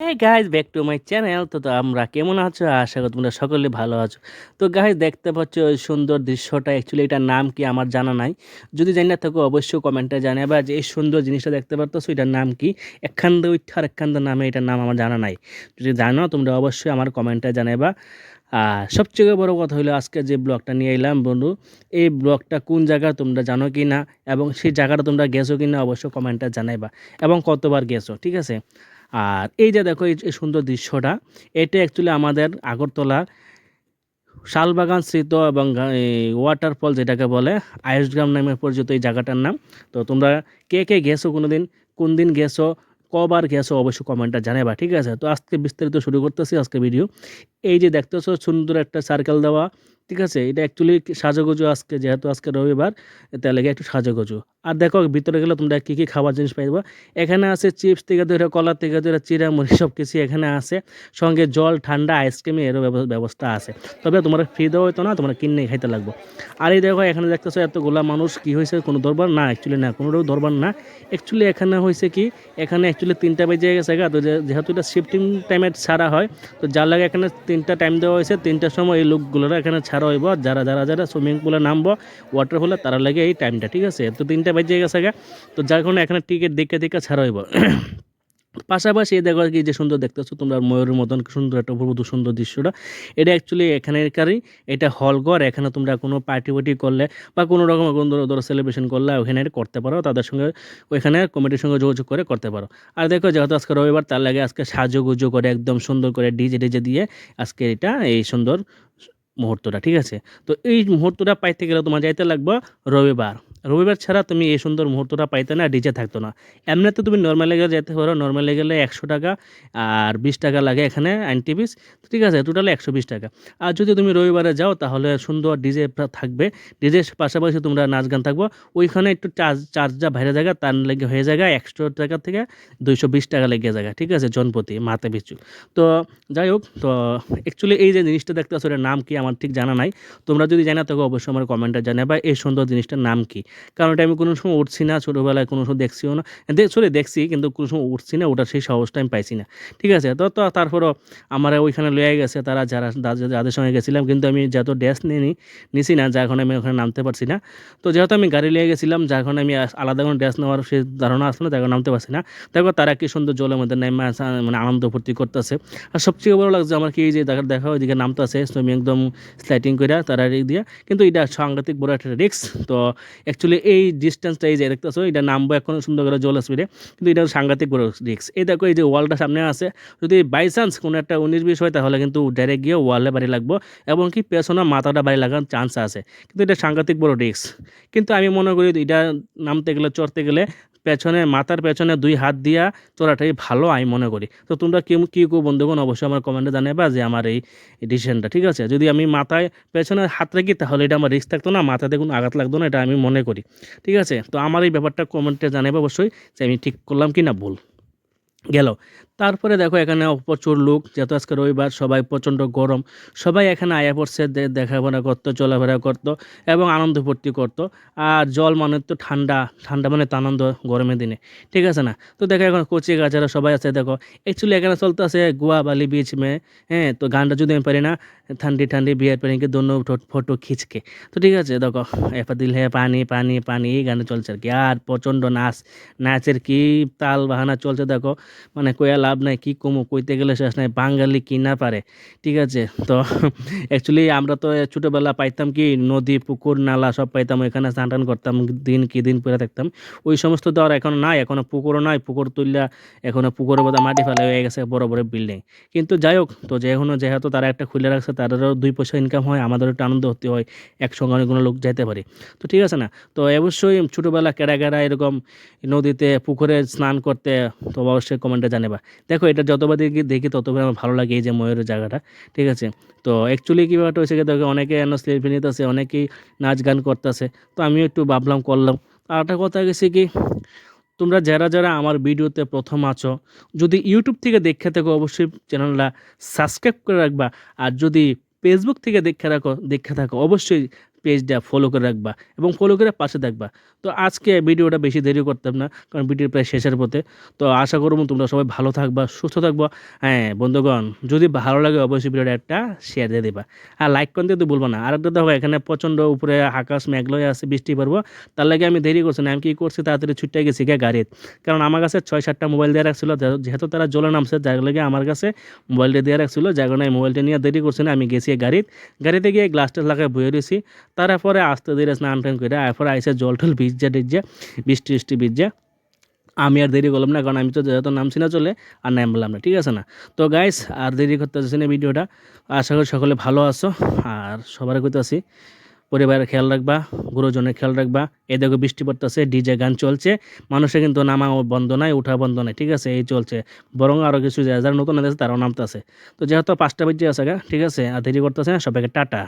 হ্যাঁ guys back to my channel. তো আমরা কেমন আছো? আশা করি তোমরা সকলে ভালো আছো। তো গাইজ দেখতে পাচ্ছ ওই সুন্দর দৃশ্যটা, অ্যাকচুয়ালি এটার নাম কি আমার জানা নাই। যদি জানি না থাকো অবশ্যই কমেন্টে জানাবা যে এই সুন্দর জিনিসটা দেখতে পারতো এটার নাম কি। একখান দিয়ে উঠে আর একখান দিয়ে নামে, এটার নাম আমার জানা নাই। যদি জানো তোমরা অবশ্যই আমার কমেন্টে জানাবা। আর সবচেয়ে বড় কথা হলো আজকে যে ব্লগটা নিয়ে এলাম বন্ধু, এই ব্লগটা কোন জায়গা তোমরা জানো কি না, এবং সেই জায়গাটা তোমরা গেছো কি না অবশ্যই কমেন্টে জানাইবা, এবং কতবার গেছো, ঠিক আছে। আর এই যে দেখো এই যে সুন্দর দৃশ্যটা, এটা অ্যাকচুয়ালি আমাদের আগরতলা শালবাগান স্থিত এবং ওয়াটারফল যেটাকে বলে আইসগ্রাম নামে পরিচিত এই জায়গাটার নাম। তো তোমরা কে কে গেছো কোনো দিন, কোন দিন গেছো, কবার গেছো অবশ্যই কমেন্টটা জানাবা, ঠিক আছে। তো আজকে বিস্তারিত শুরু করতেছি আজকে ভিডিও। এই যে দেখতেছো সুন্দর একটা সার্কেল দেওয়া, ঠিক আছে, এটা অ্যাকচুয়ালি সাজুগুজু আজকে, যেহেতু আজকে রবিবার, তার লেগে একটু সাজুগুজু। আর দেখো ভিতরে গেলে তোমরা কী কী খাবার জিনিস পাইবা। এখানে আছে চিপস থেকে ধরে, কলা থেকে ধরে, চিড়ামুড়ি সব কিছু এখানে আছে। সঙ্গে জল, ঠান্ডা, আইসক্রিম এরও ব্যবস্থা আছে। তবে তোমরা ফ্রি দেওয়া হতো না, তোমরা কিনে খাইতে লাগবো। আর এই দেখো এখানে দেখতেছো এতগুলা মানুষ, কি হয়েছে, কোনো দরবার না, অ্যাকচুয়ালি না, কোনোটাও দরবার না। অ্যাকচুয়ালি এখানে হয়েছে কি, এখানে অ্যাকচুয়ালি 3টা বেজে গেছে গা, তো যেহেতু এটা শিফটিং টাইমে ছাড়া হয়, তো যার লাগে এখানে 3টা টাইম দেওয়া হয়েছে। 3টার সময় এই লোকগুলোরা এখানে ছাড়া হইব, যারা যারা যারা সুইমিং পুলে নামবো, ওয়াটারফলে, তারা লাগে এই টাইমটা, ঠিক আছে। তো 3টা বেজে গেছে গা, তো যার কারণে এখানে টিকিট দেখে দেখে ছাড়া হইব। পাশাপাশি এই দেখো কি যে সুন্দর দেখতেছো তোমরা, ময়ূরের মতন সুন্দর একটা অপূর্ব সুন্দর দৃশ্যটা। এটা অ্যাকচুয়ালি এখানেরকারই, এটা হলঘর। এখানে তোমরা কোনো পার্টি ওয়ার্টি করলে বা কোনো রকম কোনো ধরো সেলিব্রেশন করলে ওখানে করতে পারো, তাদের সঙ্গে ওইখানে কমিটির সঙ্গে যোগাযোগ করে করতে পারো। আর দেখো যেহেতু আজকে রবিবার, তার লাগে আজকে সাজুগুজু করে একদম সুন্দর করে ডিজে ডিজে দিয়ে আজকে এটা এই সুন্দর মুহূর্তটা, ঠিক আছে। তো এই মুহূর্তটা পাইতে গেলে তোমার যাইতে লাগবে রবিবার। রবিবার ছাড়া তুমি এই সুন্দর মুহূর্তটা পাইতে না, ডিজে থাকতো না। এমনিতে তুমি নর্মালে গেলে যেতে পারো, নর্মালে গেলে 100 টাকা আর 20 টাকা লাগে এখানে এন্ট্রি ফিস, ঠিক আছে, টোটালে 120 টাকা। আর যদি তুমি রবিবারে যাও তাহলে সুন্দর ডিজে থাকবে, ডিজের পাশাপাশি তোমরা নাচ গান থাকবো। ওইখানে একটু চার্জটা বাইরে জায়গা, তার লেগে হয়ে যায় 100 টাকা থেকে 220 টাকা লেগে জায়গা, ঠিক আছে, জনপ্রতি মাথা পিছু। তো যাই হোক, তো অ্যাকচুয়ালি এই যে জিনিসটা দেখতে আসলে এটার নাম কি আমার ঠিক জানা নাই। তোমরা যদি জানা থাকো অবশ্যই আমার কমেন্টে জানাবা এই সুন্দর জিনিসটার নাম কি। কারণ এটা আমি কোনো সময় উঠছি না, ছোটোবেলায় কোনো সময় দেখছিও না, সরি দেখছি কিন্তু কোনো সময় উঠছি না, ওটার সেই সাহসটা আমি পাইছি না, ঠিক আছে। তো তো তারপরও আমার ওইখানে লয়ে গেছে তারা, যারা যাদের সঙ্গে গেছিলাম, কিন্তু আমি যত ড্রেস নিছি না, যার কারণে আমি ওখানে নামতে পারছি না। তো যেহেতু আমি গাড়ি লিয়ে গেছিলাম, যার কারণে আমি আলাদা কোনো ড্রেস নেওয়ার সে ধারণা আসলে না, যার কারণে নামতে পারছি না। দেখো তারা কি সুন্দর জলের মধ্যে নেমে মানে আনন্দ ফুর্তি করতেছে। আর সবচেয়ে বড় লাগছে আমার কি, যে দেখা ওইদিকে নামতে আছে তুমি একদম স্লাইডিং করে তারা রিক দিয়া, কিন্তু এটা সাংঘাতিক বড় একটা রিক্স। তো অ্যাকচুয়ালি এই ডিস্টেন্সটা এই যে দেখতেছো, এটা নামবো এখন সুন্দর করে জল স্পিডে, কিন্তু এটা সাংঘাতিক বড় রিক্স। এই দেখো এই যে ওয়ালটা সামনে আছে, যদি বাই চান্স কোনো একটা 19-20 হয় তাহলে কিন্তু ডাইরেক্ট গিয়ে ওয়ালে বাড়ি লাগবো, এবং কি পেছনে মাথাটা বাড়ি লাগার চান্স আছে, কিন্তু এটা সাংঘাতিক বড় রিক্স। কিন্তু আমি মনে করি এটা নামতে গেলে, চড়তে গেলে পেছনে, মাথার পেছনে 2 হাত দিয়া চড়াটাই ভালো আমি মনে করি। তো তোমরা কি কী বন্ধুগণ অবশ্যই আমার কমেন্টে জানাবা যে আমার এই ডিসিশনটা, ঠিক আছে। যদি আমি মাথায় পেছনে হাত রাখি তাহলে এটা আমার রিস্ক থাকতো না, মাথাতে কোনো আঘাত লাগতো না, এটা আমি মনে করি, ঠিক আছে। তো আমার এই ব্যাপারটা কমেন্টে জানাবে অবশ্যই যে আমি ঠিক করলাম কি না ভুল গেল। তারপরে দেখো এখানে প্রচুর লোক, যেহেতু আজকে রবিবার, সবাই প্রচণ্ড গরম, সবাই এখানে আয়া পড়ছে, দেখাশোনা করতো, চলাফেরা করতো এবং আনন্দ ফুর্তি করতো। আর জল মানে তো ঠান্ডা, ঠান্ডা মানে তো আনন্দ গরমের দিনে, ঠিক আছে না। তো দেখো এখন কচি গাছেরা সবাই আছে দেখো। অ্যাকচুয়ালি এখানে চলতে আছে গোয়া বালি বিচ মে, হ্যাঁ। তো গানটা যদি আমি পারি না, ঠান্ডি ঠান্ডি বিয়ার পানিকে দোনো ফটো খিচকে, তো ঠিক আছে দেখো, এফা দিল হে পানি পানি পানি, এই গানটা চলছে আর কি। আর প্রচণ্ড নাচের কি তাল বাহানা চলছে দেখো, মানে কইয়া লাভ নাই, কি কমু, কইতে গেলে শেষ নাই, বাঙালি কি না পারে, ঠিক আছে। তো অ্যাকচুয়ালি আমরা তো ছোটোবেলা পাইতাম কি, নদী পুকুর নালা সব পাইতাম, ওইখানে স্নান টান করতাম, দিন পরে থাকতাম। ওই সমস্ত তো আর এখন নাই, এখনও পুকুরও নাই, পুকুর তুললা এখনও পুকুরের মধ্যে মাটি ফেলা হয়ে গেছে বড় বড় বিল্ডিং। কিন্তু যাই হোক, তো যেহেতু তারা একটা খুলে রাখছে, তাদেরও 2 পয়সা ইনকাম হয়, আমাদেরও একটু আনন্দ হতে হয়, একসঙ্গে অনেকগুলো লোক যাইতে পারে, তো ঠিক আছে না। তো অবশ্যই ছোটোবেলা কেডা এরকম নদীতে পুকুরে স্নান করতে, তো অবশ্যই কমেন্টে জানাবা। দেখো এটা যতবার দেখি ততবার আমার ভালো লাগে, এই যে ময়ূরের জায়গাটা, ঠিক আছে। তো অ্যাকচুয়ালি কী ব্যাপারটা হয়েছে কি, দেখো অনেকে সেলফি নিতেছে, অনেকেই নাচ গান করতেছে, তো আমিও একটু ভাবলাম করলাম। আর একটা কথা গেছে কি, তোমরা যারা যারা আমার ভিডিওতে প্রথম আছো, যদি ইউটিউব থেকে দেখে থাকো অবশ্যই চ্যানেলটা সাবস্ক্রাইব করে রাখবা। আর যদি ফেসবুক থেকে দেখে থাকো অবশ্যই পেজটা ফলো করে রাখবা এবং ফলো করে পাশে থাকবা। তো আজকে ভিডিওটা বেশি দেরি করতাম না, কারণ ভিডিও প্রায় শেষের পথে। তো আশা করব তোমরা সবাই ভালো থাকবা, সুস্থ থাকবা। হ্যাঁ বন্ধুগণ, যদি ভালো লাগে অবশ্যই ভিডিওটা একটা শেয়ার দিয়ে দিবা, আর লাইক করতে তো ভুলবা না। আরেকটা দেখো, এখানে প্রচণ্ড উপরে আকাশ মেঘলা হয়ে আছে, বৃষ্টি পড়বো, তার লাগে আমি দেরি করছি না। আমি কী করছি, তাড়াতাড়ি ছুটে গেছি গাড়িতে, কারণ আমার কাছে 6-7টা মোবাইল দিয়ে রাখছিল, যেহেতু তারা জলে নামছে, যার লাগে আমার কাছে মোবাইলটা দিয়ে রাখছিল, যার কারণে মোবাইলটা নিয়ে দেরি করছি না। আমি গেছি গাড়িতে গিয়ে গ্লাসটা লাগায় বয়ে রয়েছি। তারপরে আস্তে ধীরে স্নান টান করে এরপরে আইসে জল টল ভিজা টিজা, বৃষ্টি টিষ্টি ভিজা। আমি আর দেরি করলাম না, কারণ আমি তো যেহেতু নামছি না চলে, আর নামলাম না, ঠিক আছে না। তো গাইস, আর দেরি করতে আসছি না ভিডিওটা। আশা করি সকলে ভালো আছো, আর সবার করতেছি পরিবারের খেয়াল রাখবা, গুরুজনের খেয়াল রাখবা। এই দেখো বৃষ্টি পড়তেছে, ডিজে গান চলছে, মানুষের কিন্তু নামা বন্ধ নাই, উঠা বন্ধ নাই, ঠিক আছে, এই চলছে। বরং আরও কিছু যারা নতুন আছে তারাও নামতেছে। তো যেহেতু 5টা বাজে আছে, ঠিক আছে, আর দেরি করতেছে না, সবাইকে টাটা।